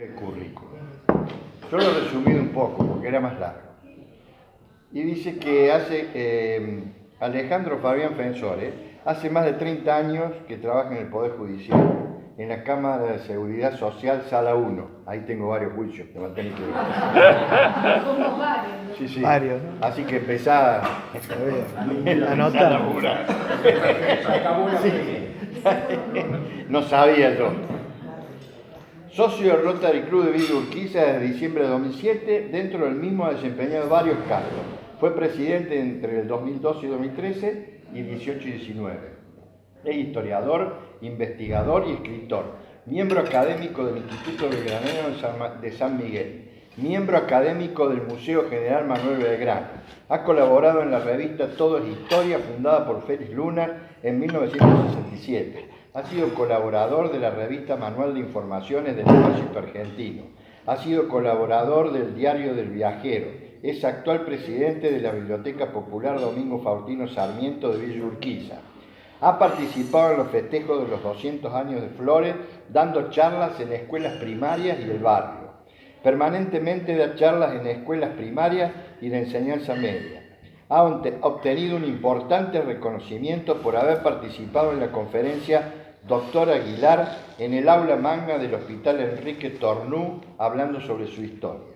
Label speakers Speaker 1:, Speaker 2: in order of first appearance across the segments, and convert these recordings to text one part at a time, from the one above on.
Speaker 1: El currículum. Yo lo he resumido un poco porque era más largo. Y dice que Alejandro Fabián Fensores hace más de 30 años que trabaja en el Poder Judicial, en la Cámara de Seguridad Social, Sala 1. Ahí tengo varios juicios que van a tener que ver.
Speaker 2: Somos varios.
Speaker 1: Sí, sí.
Speaker 3: Varios, ¿no?
Speaker 1: Así que empezá a
Speaker 3: Anotar.
Speaker 1: No sabía yo. Socio del Rotary Club de Villa Urquiza desde diciembre de 2007, dentro del mismo ha desempeñado varios cargos. Fue presidente entre el 2012 y 2013 y 18 y 19. Es historiador, investigador y escritor. Miembro académico del Instituto Belgranero de San Miguel. Miembro académico del Museo General Manuel Belgrano. Ha colaborado en la revista Todo es Historia, fundada por Félix Luna en 1967. Ha sido colaborador de la revista Manual de Informaciones del Ejército Argentino. Ha sido colaborador del Diario del Viajero. Es actual presidente de la Biblioteca Popular Domingo Faustino Sarmiento de Villa Urquiza. Ha participado en los festejos de los 200 años de Flores, dando charlas en escuelas primarias y el barrio. Permanentemente da charlas en escuelas primarias y de enseñanza media. Ha obtenido un importante reconocimiento por haber participado en la conferencia Doctor Aguilar en el aula magna del Hospital Enrique Tornú, hablando sobre su historia.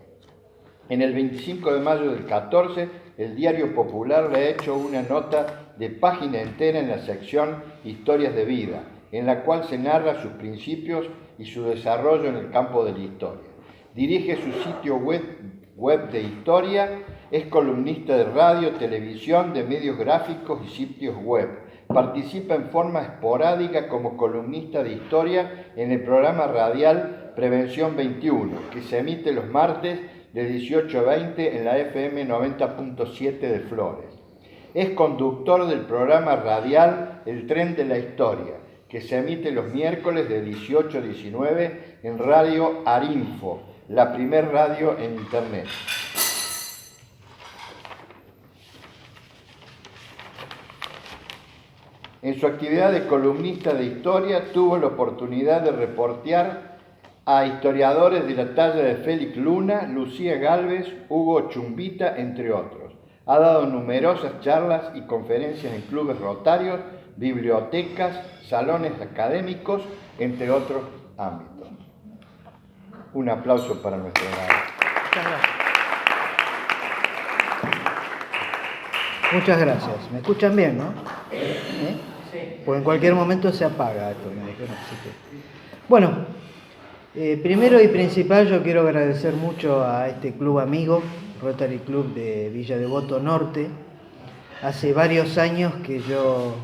Speaker 1: En el 25 de mayo del 14, el Diario Popular le ha hecho una nota de página entera en la sección Historias de Vida, en la cual se narra sus principios y su desarrollo en el campo de la historia. Dirige su sitio web de historia, es columnista de radio, televisión, de medios gráficos y sitios web. Participa en forma esporádica como columnista de historia en el programa radial Prevención 21, que se emite los martes de 18 a 20 en la FM 90.7 de Flores. Es conductor del programa radial El Tren de la Historia, que se emite los miércoles de 18 a 19 en Radio Arinfo, la primer radio en Internet. En su actividad de columnista de historia tuvo la oportunidad de reportear a historiadores de la talla de Félix Luna, Lucía Gálvez, Hugo Chumbita, entre otros. Ha dado numerosas charlas y conferencias en clubes rotarios, bibliotecas, salones académicos, entre otros ámbitos. Un aplauso para nuestro grado.
Speaker 3: Muchas gracias. ¿Me escuchan bien, no? Pues en cualquier momento se apaga esto, me dijeron. Bueno, primero y principal yo quiero agradecer mucho a este club amigo, Rotary Club de Villa Devoto Norte. Hace varios años que yo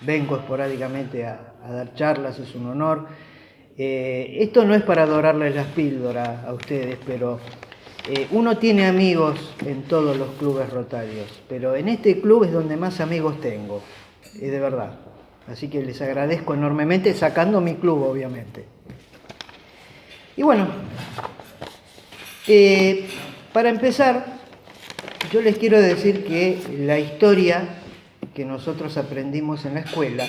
Speaker 3: vengo esporádicamente a dar charlas, es un honor. Esto no es para dorarles las píldoras a ustedes, pero uno tiene amigos en todos los clubes rotarios, pero en este club es donde más amigos tengo, es de verdad. Así que les agradezco enormemente, sacando mi club, obviamente. Y bueno, para empezar, yo les quiero decir que la historia que nosotros aprendimos en la escuela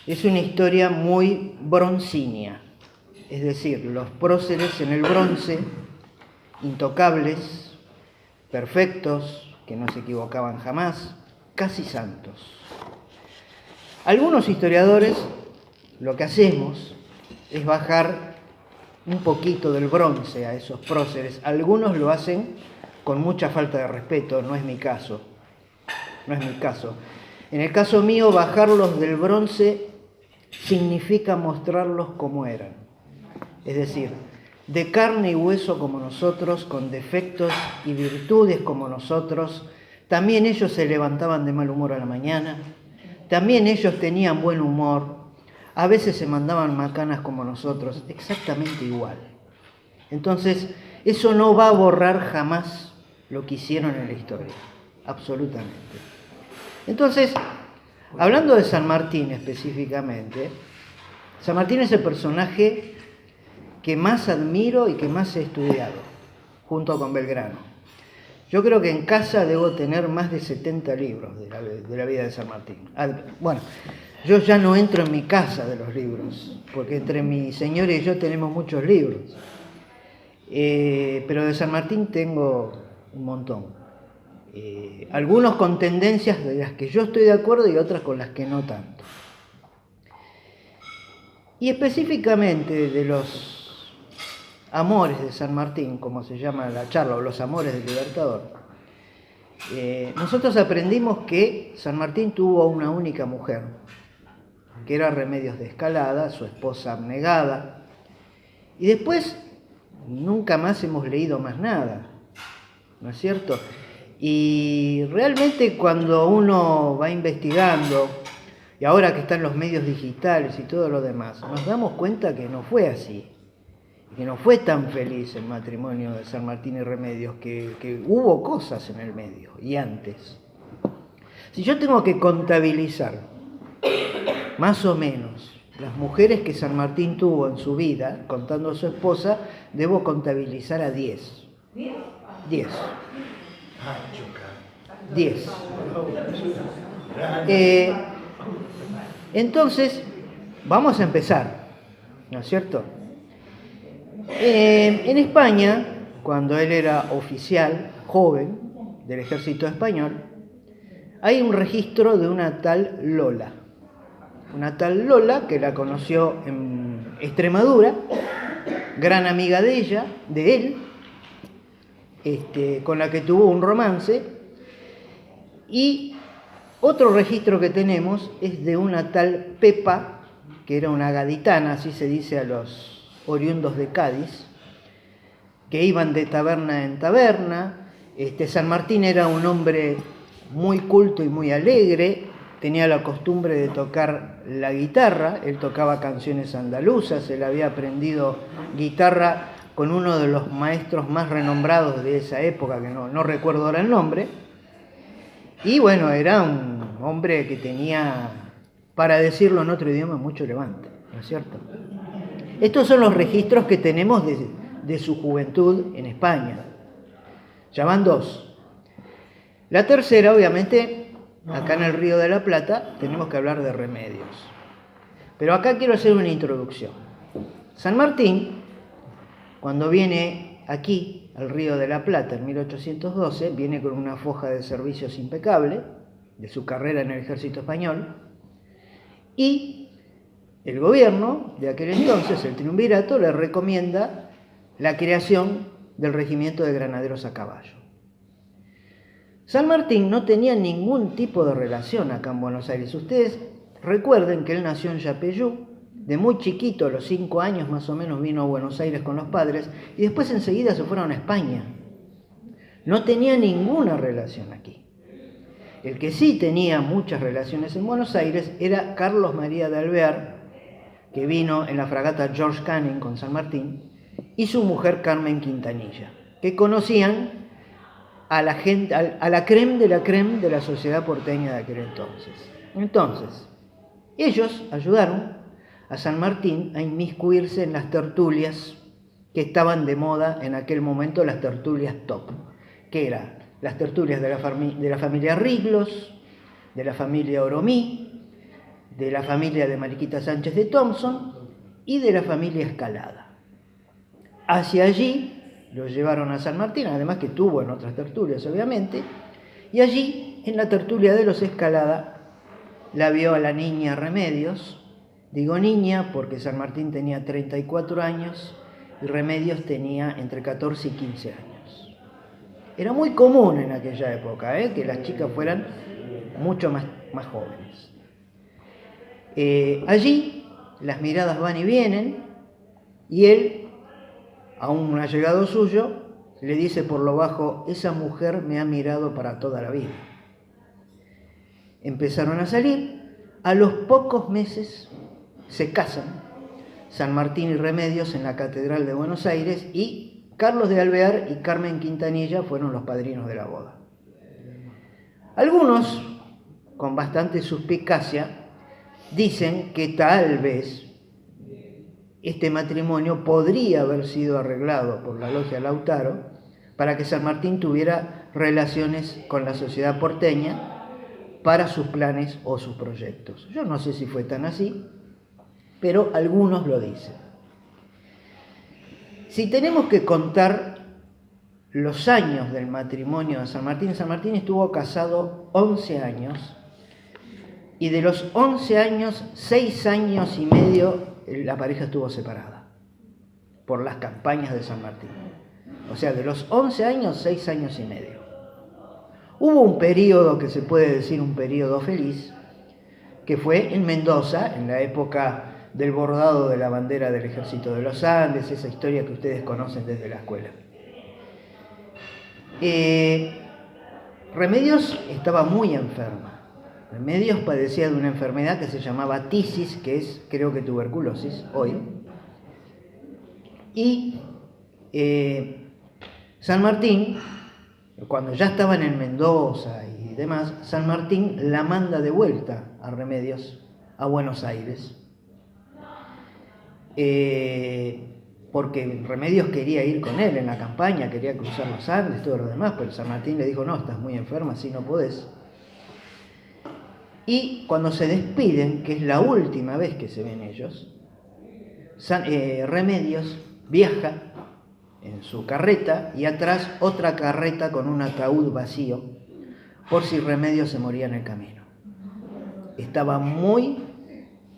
Speaker 3: es una historia muy broncínea, es decir, los próceres en el bronce, intocables, perfectos, que no se equivocaban jamás, casi santos. Algunos historiadores lo que hacemos es bajar un poquito del bronce a esos próceres. Algunos lo hacen con mucha falta de respeto, no es mi caso. No es mi caso. En el caso mío, bajarlos del bronce significa mostrarlos como eran. Es decir, de carne y hueso como nosotros, con defectos y virtudes como nosotros. También ellos se levantaban de mal humor a la mañana. También ellos tenían buen humor. A veces se mandaban macanas como nosotros, exactamente igual. Entonces, eso no va a borrar jamás lo que hicieron en la historia. Absolutamente. Entonces, hablando de San Martín específicamente, San Martín es el personaje que más admiro y que más he estudiado, junto con Belgrano. Yo creo que en casa debo tener más de 70 libros de la vida de San Martín. Bueno, yo ya no entro en mi casa de los libros, porque entre mi señora y yo tenemos muchos libros. Pero de San Martín tengo un montón. Algunos con tendencias de las que yo estoy de acuerdo y otras con las que no tanto. Y específicamente de los amores de San Martín, como se llama la charla, o los amores del Libertador, nosotros aprendimos que San Martín tuvo una única mujer, que era Remedios de Escalada, su esposa abnegada, y después nunca más hemos leído más nada, ¿no es cierto? Y realmente cuando uno va investigando, y ahora que están los medios digitales y todo lo demás, nos damos cuenta que no fue así, que no fue tan feliz el matrimonio de San Martín y Remedios, que hubo cosas en el medio y antes. Si yo tengo que contabilizar más o menos las mujeres que San Martín tuvo en su vida, contando a su esposa, debo contabilizar a 10. 10. 10. Entonces, vamos a empezar, ¿no es cierto? En España, cuando él era oficial, joven, del ejército español, hay un registro de una tal Lola. Una tal Lola que la conoció en Extremadura, gran amiga de él, con la que tuvo un romance. Y otro registro que tenemos es de una tal Pepa, que era una gaditana, así se dice a los oriundos de Cádiz, que iban de taberna en taberna. San Martín era un hombre muy culto y muy alegre, tenía la costumbre de tocar la guitarra, él tocaba canciones andaluzas, él había aprendido guitarra con uno de los maestros más renombrados de esa época, que no recuerdo ahora el nombre, y bueno, era un hombre que tenía, para decirlo en otro idioma, mucho levante, ¿no es cierto? Estos son los registros que tenemos de su juventud en España. Ya van 2. La tercera, obviamente, acá en el Río de la Plata, tenemos que hablar de Remedios. Pero acá quiero hacer una introducción. San Martín, cuando viene aquí, al Río de la Plata, en 1812, viene con una foja de servicios impecable, de su carrera en el ejército español, y el gobierno de aquel entonces, el triunvirato, le recomienda la creación del regimiento de granaderos a caballo. San Martín no tenía ningún tipo de relación acá en Buenos Aires. Ustedes recuerden que él nació en Yapeyú, de muy chiquito, a los 5 años más o menos, vino a Buenos Aires con los padres y después enseguida se fueron a España. No tenía ninguna relación aquí. El que sí tenía muchas relaciones en Buenos Aires era Carlos María de Alvear, que vino en la fragata George Canning con San Martín, y su mujer Carmen Quintanilla, que conocían a la gente, a la crème de la sociedad porteña de aquel entonces. Entonces, ellos ayudaron a San Martín a inmiscuirse en las tertulias que estaban de moda en aquel momento, las tertulias top, que eran las tertulias de la familia Riglos, de la familia Oromí, de la familia de Mariquita Sánchez de Thompson y de la familia Escalada. Hacia allí lo llevaron a San Martín, además que tuvo en otras tertulias, obviamente, y allí, en la tertulia de los Escalada, la vio a la niña Remedios. Digo niña porque San Martín tenía 34 años y Remedios tenía entre 14 y 15 años. Era muy común en aquella época, que las chicas fueran mucho más jóvenes. Allí las miradas van y vienen y él, a un allegado suyo, le dice por lo bajo: esa mujer me ha mirado para toda la vida. Empezaron a salir. A los pocos meses se casan San Martín y Remedios en la Catedral de Buenos Aires, y Carlos de Alvear y Carmen Quintanilla fueron los padrinos de la boda. Algunos, con bastante suspicacia, dicen que tal vez este matrimonio podría haber sido arreglado por la logia Lautaro para que San Martín tuviera relaciones con la sociedad porteña, para sus planes o sus proyectos. Yo no sé si fue tan así, pero algunos lo dicen. Si tenemos que contar los años del matrimonio de San Martín estuvo casado 11 años, y de los 11 años, 6 años y medio la pareja estuvo separada por las campañas de San Martín. O sea, de los 11 años, 6 años y medio. Hubo un periodo que se puede decir un periodo feliz, que fue en Mendoza, en la época del bordado de la bandera del Ejército de los Andes, esa historia que ustedes conocen desde la escuela. Remedios estaba muy enferma. Remedios padecía de una enfermedad que se llamaba tisis, que es, creo que tuberculosis, hoy. Y San Martín, cuando ya estaban en Mendoza y demás, San Martín la manda de vuelta a Remedios a Buenos Aires. Porque Remedios quería ir con él en la campaña, quería cruzar los Andes, todo lo demás, pero San Martín le dijo, no, estás muy enferma, así no podés. Y cuando se despiden, que es la última vez que se ven ellos, Remedios viaja en su carreta y atrás otra carreta con un ataúd vacío, por si Remedios se moría en el camino. Estaba muy,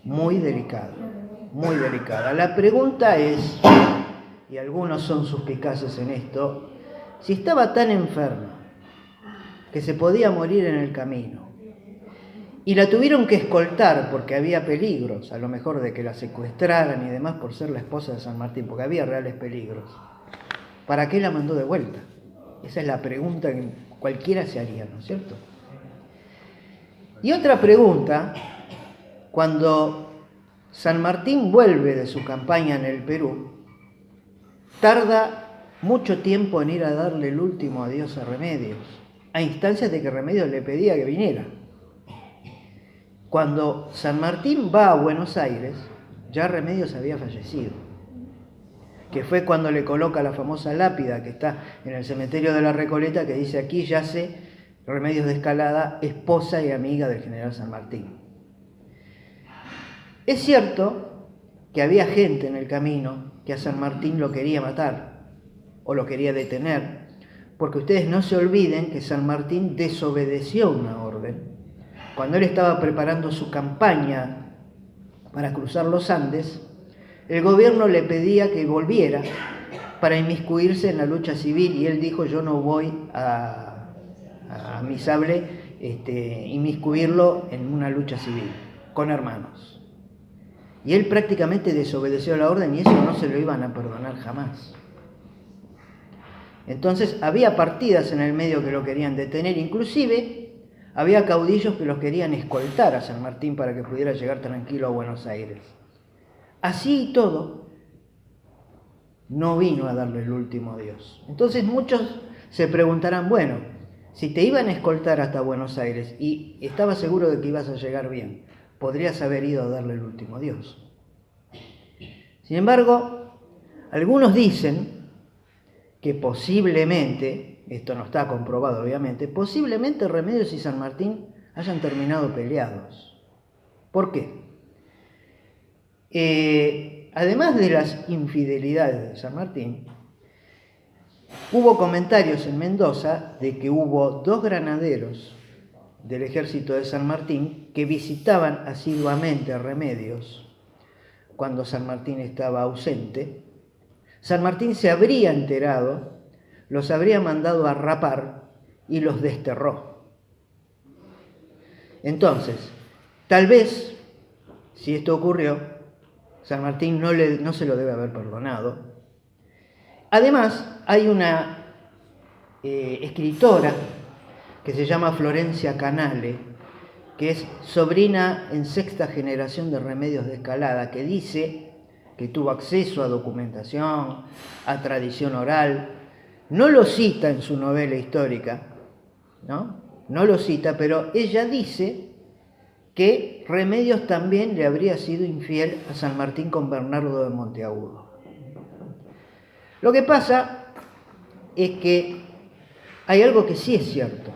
Speaker 3: muy delicado, muy delicada. La pregunta es, y algunos son suspicaces en esto, si estaba tan enferma que se podía morir en el camino, y la tuvieron que escoltar porque había peligros, a lo mejor de que la secuestraran y demás por ser la esposa de San Martín, porque había reales peligros, ¿para qué la mandó de vuelta? Esa es la pregunta que cualquiera se haría, ¿no es cierto? Y otra pregunta, cuando San Martín vuelve de su campaña en el Perú, tarda mucho tiempo en ir a darle el último adiós a Remedios, a instancias de que Remedios le pedía que viniera. Cuando San Martín va a Buenos Aires, ya Remedios había fallecido, que fue cuando le coloca la famosa lápida que está en el cementerio de la Recoleta, que dice, aquí yace Remedios de Escalada, esposa y amiga del general San Martín. Es cierto que había gente en el camino que a San Martín lo quería matar o lo quería detener, porque ustedes no se olviden que San Martín desobedeció una orden. Cuando él estaba preparando su campaña para cruzar los Andes, el gobierno le pedía que volviera para inmiscuirse en la lucha civil y él dijo, yo no voy a mi sable inmiscuirlo en una lucha civil, con hermanos. Y él prácticamente desobedeció la orden y eso no se lo iban a perdonar jamás. Entonces había partidas en el medio que lo querían detener, inclusive había caudillos que los querían escoltar a San Martín para que pudiera llegar tranquilo a Buenos Aires. Así y todo, no vino a darle el último adiós. Entonces muchos se preguntarán, bueno, si te iban a escoltar hasta Buenos Aires y estabas seguro de que ibas a llegar bien, podrías haber ido a darle el último adiós. Sin embargo, algunos dicen que posiblemente, esto no está comprobado obviamente, posiblemente Remedios y San Martín hayan terminado peleados. ¿Por qué? Además de las infidelidades de San Martín, hubo comentarios en Mendoza de que hubo 2 granaderos del ejército de San Martín que visitaban asiduamente a Remedios cuando San Martín estaba ausente. San Martín se habría enterado, los habría mandado a rapar y los desterró. Entonces, tal vez, si esto ocurrió, San Martín no se lo debe haber perdonado. Además, hay una escritora que se llama Florencia Canale, que es sobrina en 6ª generación de Remedios de Escalada, que dice que tuvo acceso a documentación, a tradición oral. No lo cita en su novela histórica, no lo cita, pero ella dice que Remedios también le habría sido infiel a San Martín con Bernardo de Monteagudo. Lo que pasa es que hay algo que sí es cierto.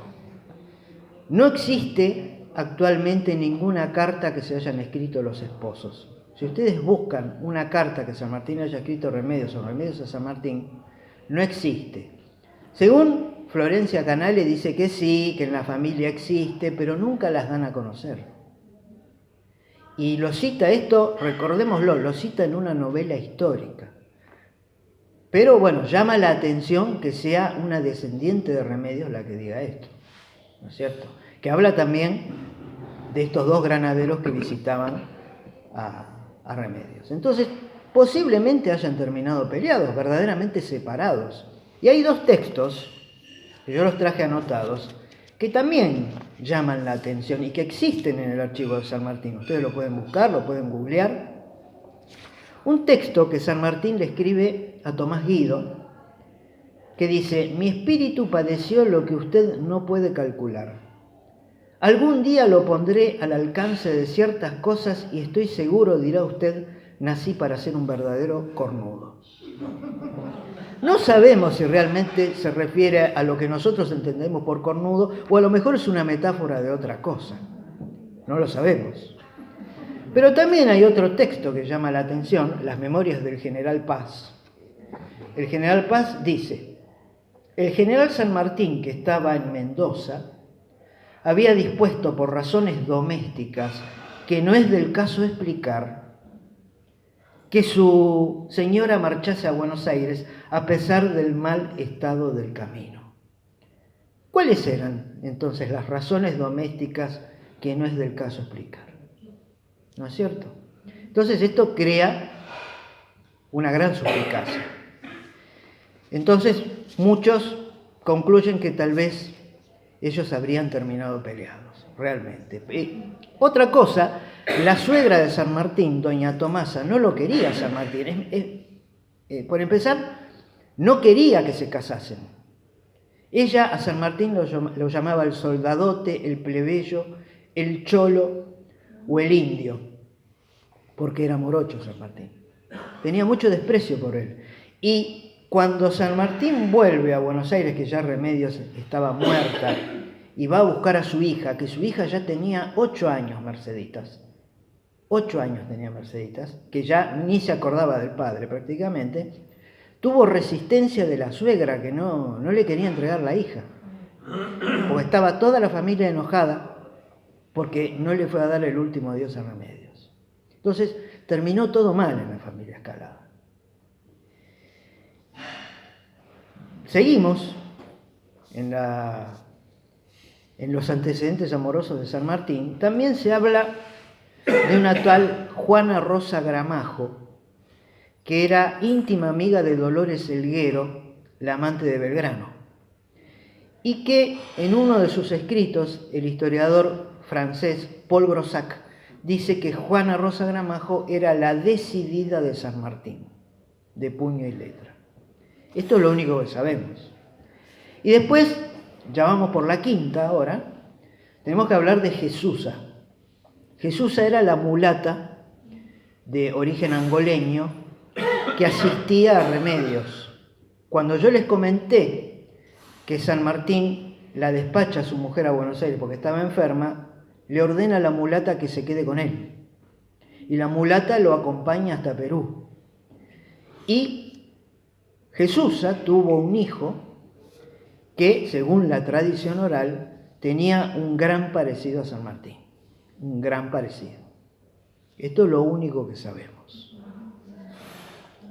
Speaker 3: No existe actualmente ninguna carta que se hayan escrito los esposos. Si ustedes buscan una carta que San Martín haya escrito Remedios o Remedios a San Martín, no existe. Según Florencia Canale dice que sí, que en la familia existe, pero nunca las dan a conocer. Y lo cita esto, recordémoslo, lo cita en una novela histórica. Pero bueno, llama la atención que sea una descendiente de Remedios la que diga esto, ¿no es cierto? Que habla también de estos dos granaderos que visitaban a Remedios. Entonces, posiblemente hayan terminado peleados, verdaderamente separados. Y hay dos textos, que yo los traje anotados, que también llaman la atención y que existen en el archivo de San Martín. Ustedes lo pueden buscar, lo pueden googlear. Un texto que San Martín le escribe a Tomás Guido, que dice: mi espíritu padeció lo que usted no puede calcular. Algún día lo pondré al alcance de ciertas cosas y estoy seguro, dirá usted, nací para ser un verdadero cornudo. No sabemos si realmente se refiere a lo que nosotros entendemos por cornudo o a lo mejor es una metáfora de otra cosa. No lo sabemos. Pero también hay otro texto que llama la atención, las memorias del general Paz. El general Paz dice: el general San Martín, que estaba en Mendoza, había dispuesto por razones domésticas, que no es del caso explicar, que su señora marchase a Buenos Aires a pesar del mal estado del camino. ¿Cuáles eran entonces las razones domésticas que no es del caso explicar? ¿No es cierto? Entonces esto crea una gran suspicacia. Entonces muchos concluyen que tal vez ellos habrían terminado peleados, realmente. Otra cosa, la suegra de San Martín, doña Tomasa, no lo quería San Martín. Por empezar, no quería que se casasen. Ella a San Martín lo llamaba el soldadote, el plebeyo, el cholo o el indio, porque era morocho San Martín. Tenía mucho desprecio por él. Y cuando San Martín vuelve a Buenos Aires, que ya Remedios estaba muerta, y va a buscar a su hija, que su hija ya tenía 8 años, Merceditas. 8 años tenía Merceditas, que ya ni se acordaba del padre prácticamente. Tuvo resistencia de la suegra, que no le quería entregar la hija, porque estaba toda la familia enojada porque no le fue a dar el último adiós a Remedios. Entonces terminó todo mal en la familia Escalada. Seguimos en los antecedentes amorosos de San Martín. También se habla de una tal Juana Rosa Gramajo, que era íntima amiga de Dolores Elguero, la amante de Belgrano, y que en uno de sus escritos el historiador francés Paul Grossac dice que Juana Rosa Gramajo era la decidida de San Martín, de puño y letra. Esto es lo único que sabemos. Y después, ya vamos por la quinta ahora, tenemos que hablar de Jesusa. Jesusa era la mulata de origen angoleño que asistía a Remedios. Cuando yo les comenté que San Martín la despacha a su mujer a Buenos Aires porque estaba enferma, le ordena a la mulata que se quede con él. Y la mulata lo acompaña hasta Perú. Y Jesusa tuvo un hijo que, según la tradición oral, tenía un gran parecido a San Martín. Un gran parecido. Esto es lo único que sabemos.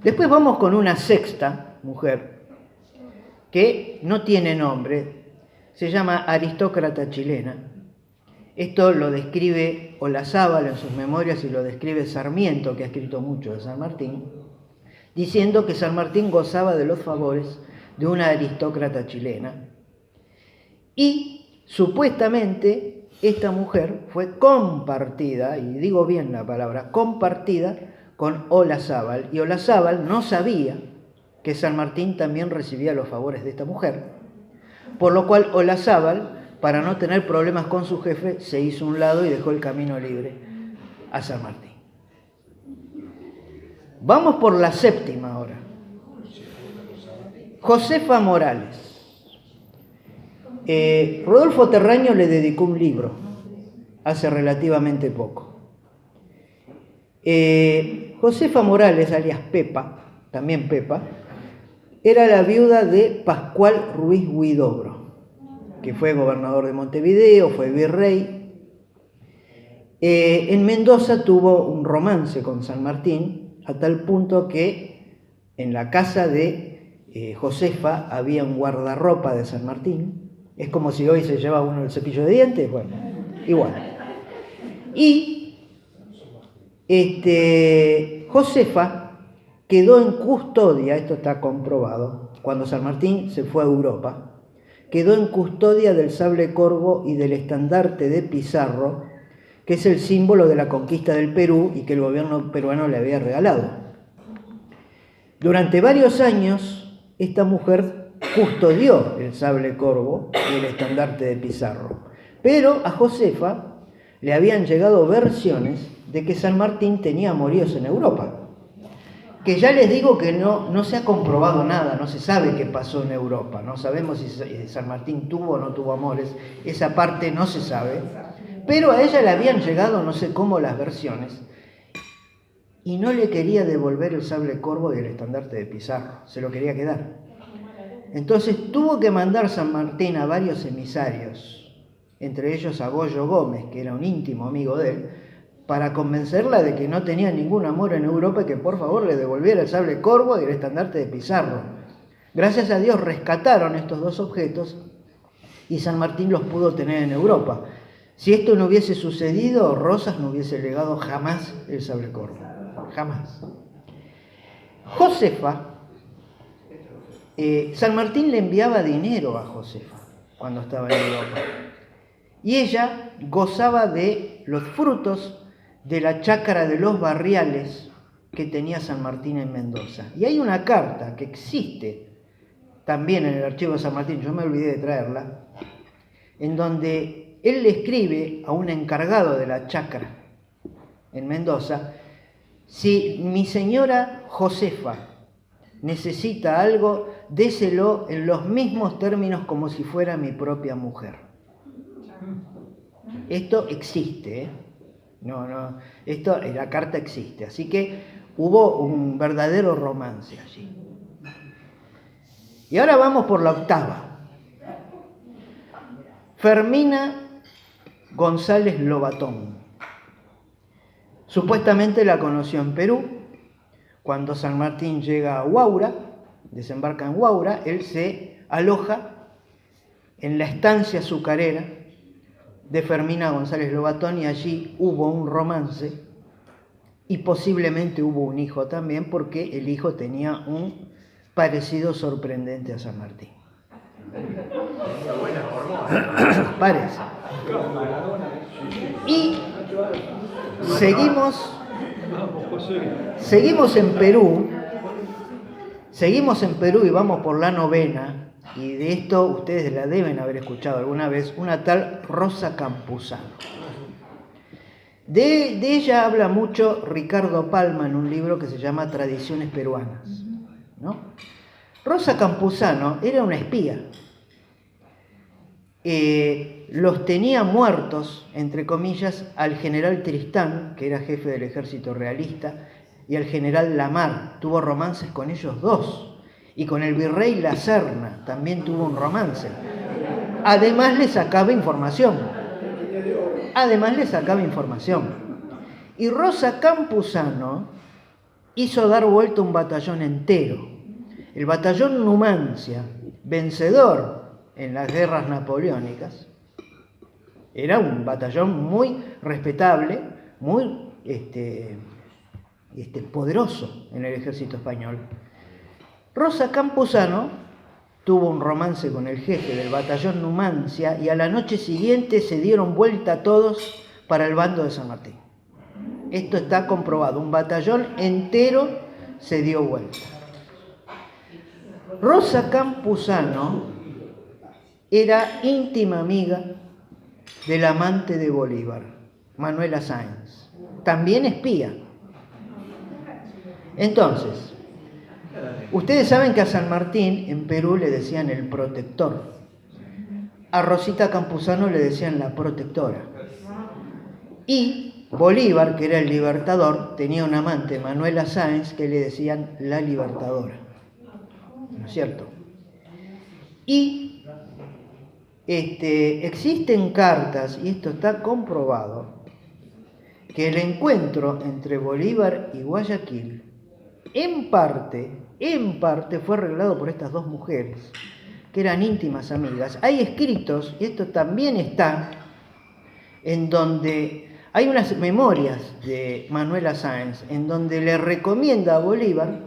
Speaker 3: Después vamos con una sexta mujer que no tiene nombre, se llama aristócrata chilena. Esto lo describe Olazábal en sus memorias y lo describe Sarmiento, que ha escrito mucho de San Martín, diciendo que San Martín gozaba de los favores de una aristócrata chilena. Y supuestamente esta mujer fue compartida, y digo bien la palabra, compartida con Olazábal. Y Olazábal no sabía que San Martín también recibía los favores de esta mujer, por lo cual Olazábal, para no tener problemas con su jefe, se hizo a un lado y dejó el camino libre a San Martín. Vamos por la séptima ahora. Josefa Morales. Rodolfo Terraño le dedicó un libro hace relativamente poco. Josefa Morales, alias Pepa, también Pepa, era la viuda de Pascual Ruiz Huidobro, que fue gobernador de Montevideo, fue virrey. En Mendoza tuvo un romance con San Martín, a tal punto que en la casa de Josefa había un guardarropa de San Martín. Es como si hoy se lleva uno el cepillo de dientes, bueno, igual. Y Josefa quedó en custodia, esto está comprobado, cuando San Martín se fue a Europa, quedó en custodia del sable corvo y del estandarte de Pizarro, que es el símbolo de la conquista del Perú y que el gobierno peruano le había regalado. Durante varios años, esta mujer custodió el sable corvo y el estandarte de Pizarro, pero a Josefa le habían llegado versiones de que San Martín tenía amoríos en Europa. Que ya les digo que no se ha comprobado nada, no se sabe qué pasó en Europa, no sabemos si San Martín tuvo o no tuvo amores, esa parte no se sabe, pero a ella le habían llegado no sé cómo las versiones y no le quería devolver el sable corvo y el estandarte de Pizarro, se lo quería quedar. Entonces tuvo que mandar San Martín a varios emisarios, entre ellos a Goyo Gómez, que era un íntimo amigo de él, para convencerla de que no tenía ningún amor en Europa y que por favor le devolviera el sable corvo y el estandarte de Pizarro. Gracias a Dios rescataron estos dos objetos y San Martín los pudo tener en Europa. Si esto no hubiese sucedido, Rosas no hubiese legado jamás el sable corvo. Jamás. Josefa, San Martín le enviaba dinero a Josefa cuando estaba en Europa. Y ella gozaba de los frutos de la chácara de los Barriales que tenía San Martín en Mendoza. Y hay una carta que existe también en el archivo de San Martín, yo me olvidé de traerla, en donde él le escribe a un encargado de la chácara en Mendoza: si mi señora Josefa necesita algo, déselo en los mismos términos como si fuera mi propia mujer. Esto existe, ¿eh? La carta existe, así que hubo un verdadero romance allí. Y ahora vamos por la octava. Fermina González Lobatón. Supuestamente la conoció en Perú. Cuando San Martín llega a Huaura, desembarca en Huaura, él se aloja en la estancia azucarera de Fermina González Lobatón y allí hubo un romance y posiblemente hubo un hijo también, porque el hijo tenía un parecido sorprendente a San Martín. Parece. Y seguimos en Perú y vamos por la novena. Y de esto ustedes la deben haber escuchado alguna vez, una tal Rosa Campuzano. De ella habla mucho Ricardo Palma en un libro que se llama Tradiciones Peruanas, ¿no? Rosa Campuzano era una espía. Los tenía muertos, entre comillas, al general Tristán, que era jefe del ejército realista, y al general Lamar. Tuvo romances con ellos dos. Y con el virrey La Serna también tuvo un romance. Además le sacaba información. Y Rosa Campuzano hizo dar vuelta un batallón entero. El batallón Numancia, vencedor en las guerras napoleónicas, era un batallón muy respetable, muy poderoso en el ejército español. Rosa Campuzano tuvo un romance con el jefe del batallón Numancia y a la noche siguiente se dieron vuelta todos para el bando de San Martín. Esto está comprobado, un batallón entero se dio vuelta. Rosa Campuzano era íntima amiga del amante de Bolívar, Manuela Sáenz, también espía. Entonces, ustedes saben que a San Martín en Perú le decían el protector. A Rosita Campuzano le decían la protectora. Y Bolívar, que era el libertador, tenía un amante, Manuela Sáenz, que le decían la libertadora. ¿No es cierto? Y existen cartas, y esto está comprobado, que el encuentro entre Bolívar y Guayaquil, en parte fue arreglado por estas dos mujeres, que eran íntimas amigas. Hay escritos, y esto también está, en donde hay unas memorias de Manuela Sáenz, en donde le recomienda a Bolívar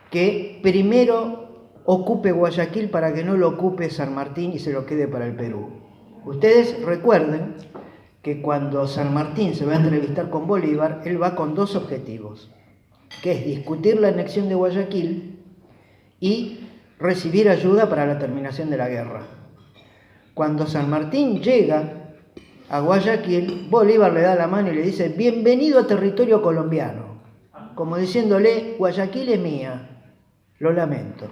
Speaker 3: que primero ocupe Guayaquil para que no lo ocupe San Martín y se lo quede para el Perú. Ustedes recuerden que cuando San Martín se va a entrevistar con Bolívar, él va con dos objetivos, que es discutir la anexión de Guayaquil y recibir ayuda para la terminación de la guerra. Cuando San Martín llega a Guayaquil, Bolívar le da la mano y le dice: bienvenido a territorio colombiano, como diciéndole: Guayaquil es mía, lo lamento.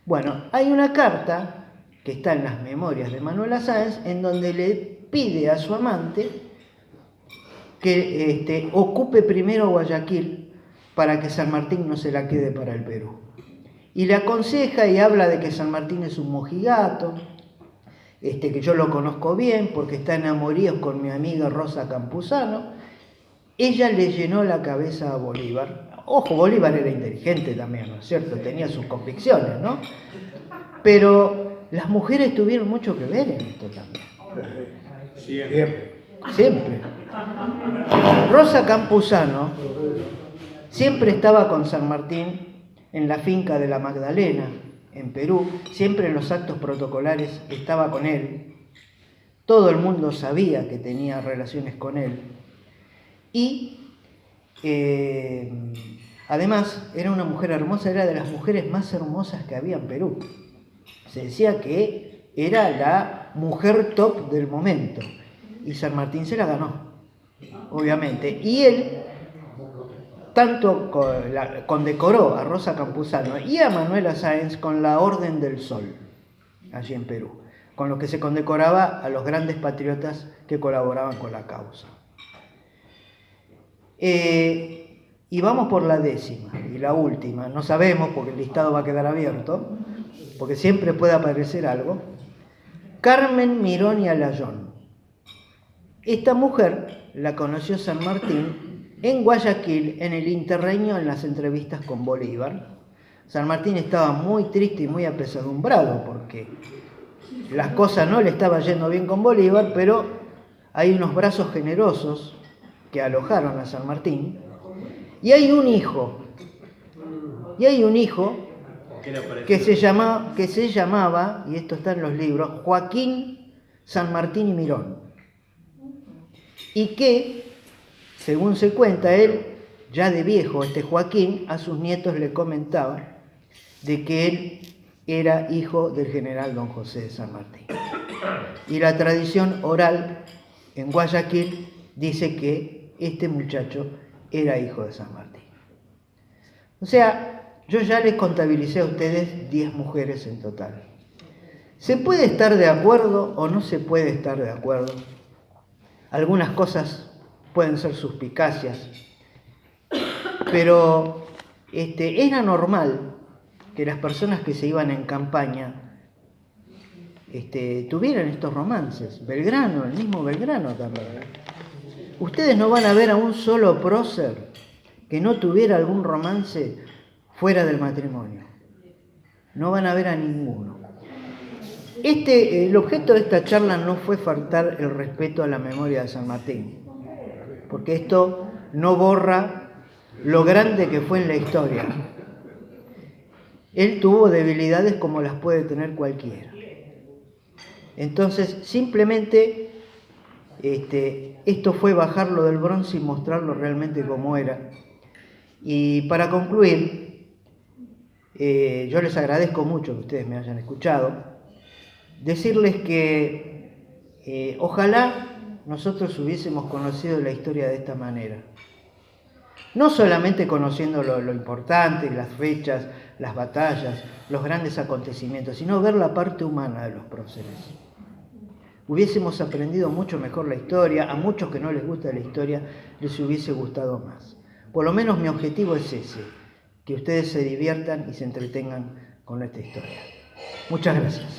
Speaker 3: Bueno, hay una carta que está en las memorias de Manuela Sáenz, en donde le pide a su amante que ocupe primero Guayaquil para que San Martín no se la quede para el Perú. Y le aconseja y habla de que San Martín es un mojigato, que yo lo conozco bien porque está en amoríos con mi amiga Rosa Campuzano. Ella le llenó la cabeza a Bolívar. Ojo, Bolívar era inteligente también, ¿no es cierto? Tenía sus convicciones, ¿no? Pero las mujeres tuvieron mucho que ver en esto también. Siempre. Rosa Campuzano siempre estaba con San Martín en la finca de la Magdalena, en Perú. Siempre en los actos protocolares estaba con él. Todo el mundo sabía que tenía relaciones con él. Y además era una mujer hermosa, era de las mujeres más hermosas que había en Perú. Se decía que era la mujer top del momento. Y San Martín se la ganó, obviamente. Y él tanto condecoró a Rosa Campuzano y a Manuela Sáenz con la Orden del Sol, allí en Perú, con lo que se condecoraba a los grandes patriotas que colaboraban con la causa. Y vamos por la 10ª y la última. No sabemos porque el listado va a quedar abierto, porque siempre puede aparecer algo. Carmen Mirón y Alayón. Esta mujer la conoció San Martín en Guayaquil, en el interreño, en las entrevistas con Bolívar. San Martín estaba muy triste y muy apesadumbrado porque las cosas no le estaban yendo bien con Bolívar, pero hay unos brazos generosos que alojaron a San Martín, y hay un hijo que se llamaba, y esto está en los libros, Joaquín San Martín y Mirón, y que, según se cuenta, él, ya de viejo, Joaquín, a sus nietos le comentaba de que él era hijo del general don José de San Martín. Y la tradición oral en Guayaquil dice que este muchacho era hijo de San Martín. O sea, yo ya les contabilicé a ustedes 10 mujeres en total. ¿Se puede estar de acuerdo o no se puede estar de acuerdo? Algunas cosas pueden ser suspicacias, pero era normal que las personas que se iban en campaña tuvieran estos romances. Belgrano, el mismo Belgrano también. Ustedes no van a ver a un solo prócer que no tuviera algún romance fuera del matrimonio. No van a ver a ninguno. El objeto de esta charla no fue faltar el respeto a la memoria de San Martín, porque esto no borra lo grande que fue en la historia. Él tuvo debilidades como las puede tener cualquiera. Entonces, simplemente, esto fue bajarlo del bronce y mostrarlo realmente como era. Y para concluir, yo les agradezco mucho que ustedes me hayan escuchado. Decirles que ojalá nosotros hubiésemos conocido la historia de esta manera. No solamente conociendo lo importante, las fechas, las batallas, los grandes acontecimientos, sino ver la parte humana de los próceres. hubiésemos aprendido mucho mejor la historia. A muchos que no les gusta la historia les hubiese gustado más. Por lo menos mi objetivo es ese, que ustedes se diviertan y se entretengan con esta historia. Muchas gracias.